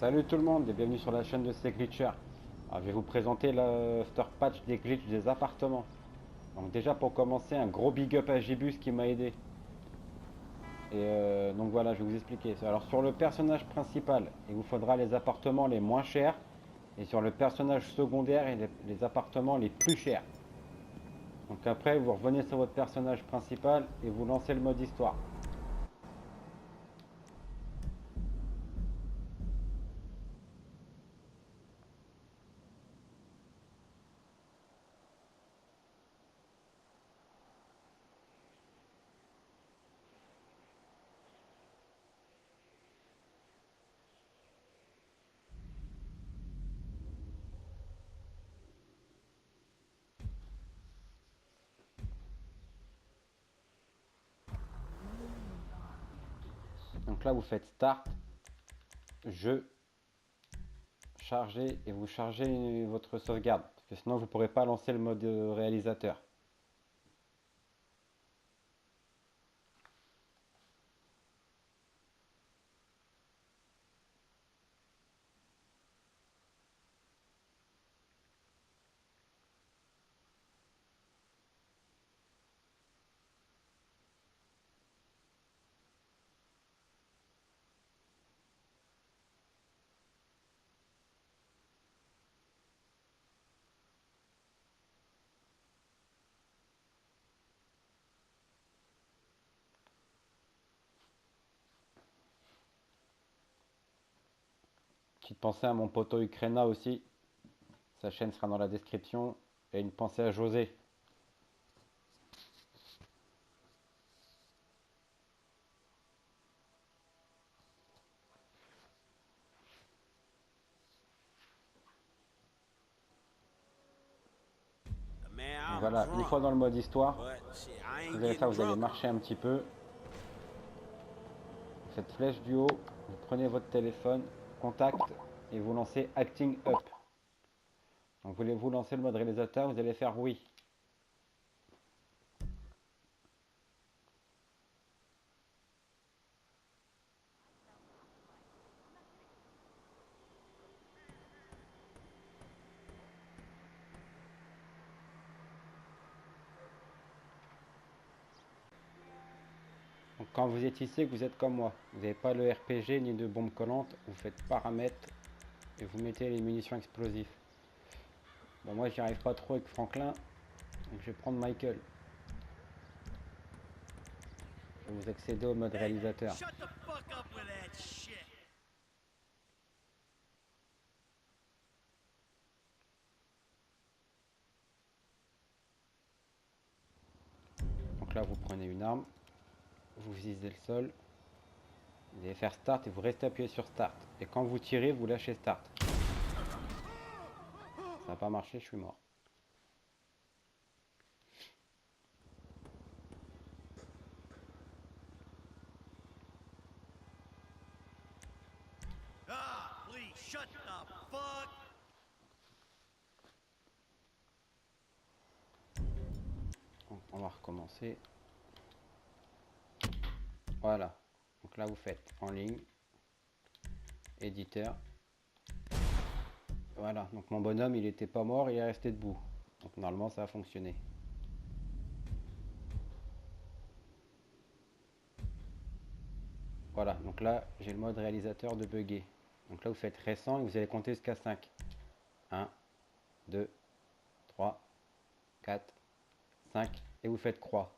Salut tout le monde et bienvenue sur la chaîne de ces glitchers. Alors, je vais vous présenter le store patch des glitches des appartements. Donc déjà pour commencer, un gros big up à Gibus qui m'a aidé. Donc voilà, je vais vous expliquer. Alors sur le personnage principal, il vous faudra les appartements les moins chers. Et sur le personnage secondaire, les appartements les plus chers. Donc après, vous revenez sur votre personnage principal et vous lancez le mode histoire. Donc là, vous faites Start, Jeu, Charger et vous chargez votre sauvegarde. Parce que sinon, vous ne pourrez pas lancer le mode réalisateur. Petite pensée à mon poteau Ukraina aussi. Sa chaîne sera dans la description. Et une pensée à José. Man, Donc I'm voilà, une drunk, fois dans le mode histoire, but shit, I ce que ain't vous allez getting faire, vous allez drunker. marcher un petit peu. Vous faites flèche du haut. Vous prenez votre téléphone, contact, et vous lancez Acting Up. Donc voulez-vous lancer le mode réalisateur, vous allez faire oui. Donc quand vous êtes ici, vous êtes comme moi. Vous n'avez pas le RPG ni de bombe collante. Vous faites paramètres et vous mettez les munitions explosives. Bon, moi, j'y arrive pas trop avec Franklin. Donc je vais prendre Michael. Je vais vous accéder au mode Hey, réalisateur. shut the fuck up with that shit. Donc là, vous prenez une arme. Vous visez le sol. Vous allez faire Start et vous restez appuyé sur Start. Et quand vous tirez, vous lâchez Start. Ça n'a pas marché, je suis mort. Ah, please, shut the fuck. Donc, on va recommencer. Voilà. Donc là, vous faites en ligne, éditeur. Voilà. Donc mon bonhomme, il n'était pas mort, il est resté debout. Donc normalement, ça a fonctionné. Voilà. Donc là, j'ai le mode réalisateur de bugger. Donc là, vous faites récent et vous allez compter jusqu'à 5. 1, 2, 3, 4, 5. Et vous faites croix.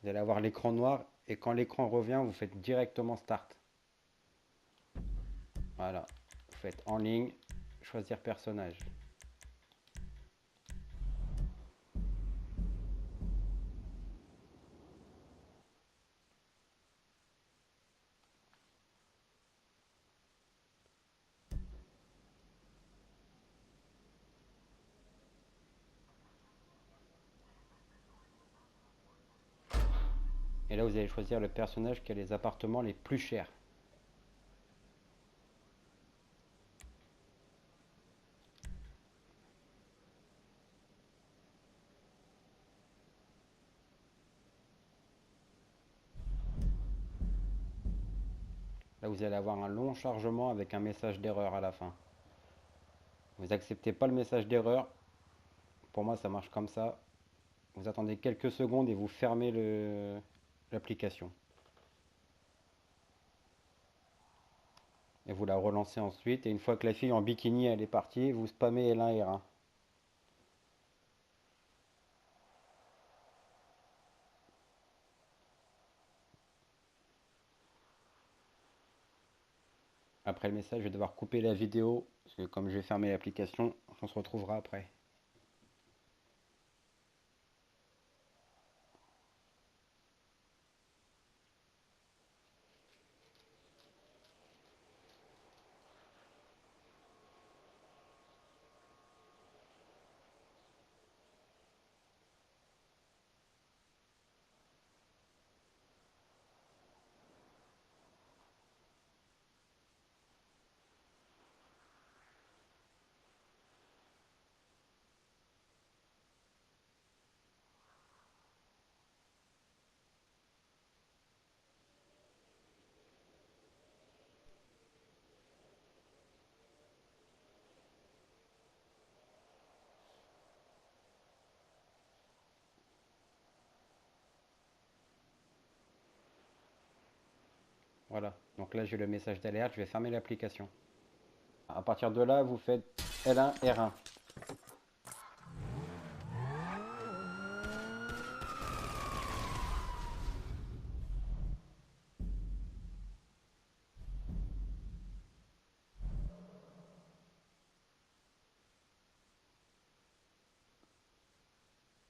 Vous allez avoir l'écran noir et quand l'écran revient, vous faites directement Start. Voilà. Vous faites en ligne, choisir personnage. Et là, vous allez choisir le personnage qui a les appartements les plus chers. Là, Là, vous allez avoir un long chargement avec un message d'erreur à la fin. Vous acceptez pas le message d'erreur. Pour moi, ça marche comme ça. Vous attendez quelques secondes et vous fermez l'application. Et vous la relancez ensuite. Et une fois que la fille en bikini elle est partie, vous spammez L1 R1. Après le message, je vais devoir couper la vidéo. Parce que comme je vais fermer l'application, on se retrouvera après. Voilà. Donc là, j'ai le message d'alerte. Je vais fermer l'application. À partir de là, vous faites L1 R1.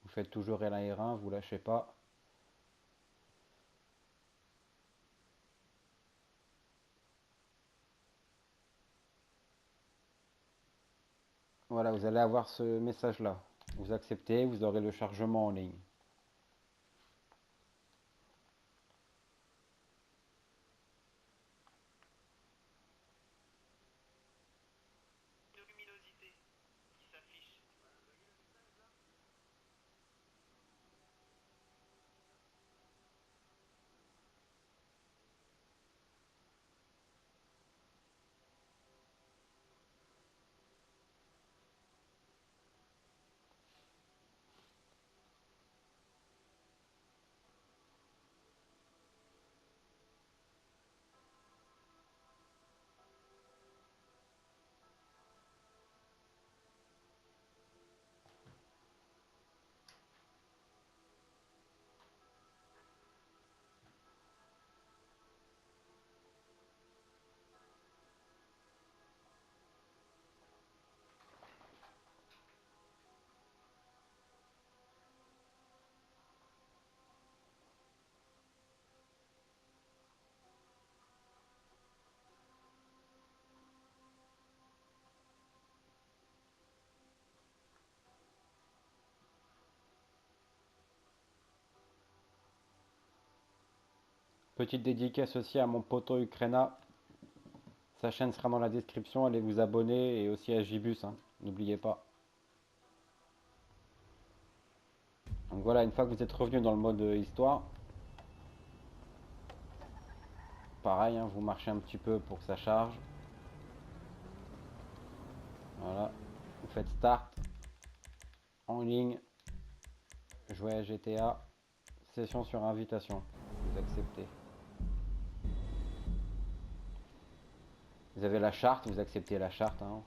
Vous faites toujours L1 R1. Vous lâchez pas. Voilà, vous allez avoir ce message-là. Vous acceptez, vous aurez le chargement en ligne. Petite dédicace aussi à mon poteau Ukraina. Sa chaîne sera dans la description. Allez vous abonner et aussi à Gibus. Hein. N'oubliez pas. Donc voilà, une fois que vous êtes revenu dans le mode histoire, pareil, hein, vous marchez un petit peu pour que ça charge. Voilà. Vous faites Start. En ligne. Jouer à GTA. Session sur invitation. Vous acceptez. Vous avez la charte, vous acceptez la charte. Hein.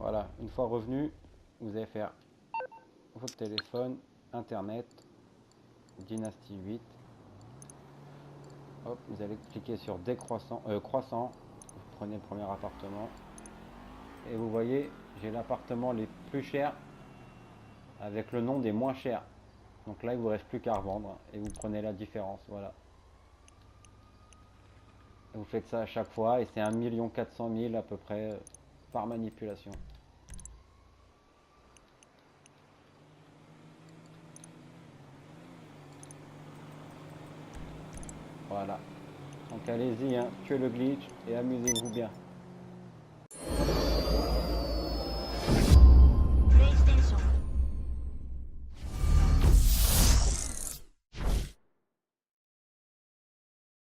Voilà, une fois revenu, vous allez faire votre téléphone, internet, Dynasty 8. Hop, vous allez cliquer sur décroissant, croissant. Vous prenez le premier appartement. Et vous voyez, j'ai l'appartement les plus chers avec le nom des moins chers. Donc là, il vous reste plus qu'à revendre et vous prenez la différence, voilà. Et vous faites ça à chaque fois et c'est 1 400 000 à peu près par manipulation. Voilà. Donc allez-y, hein, tuez le glitch et amusez-vous bien.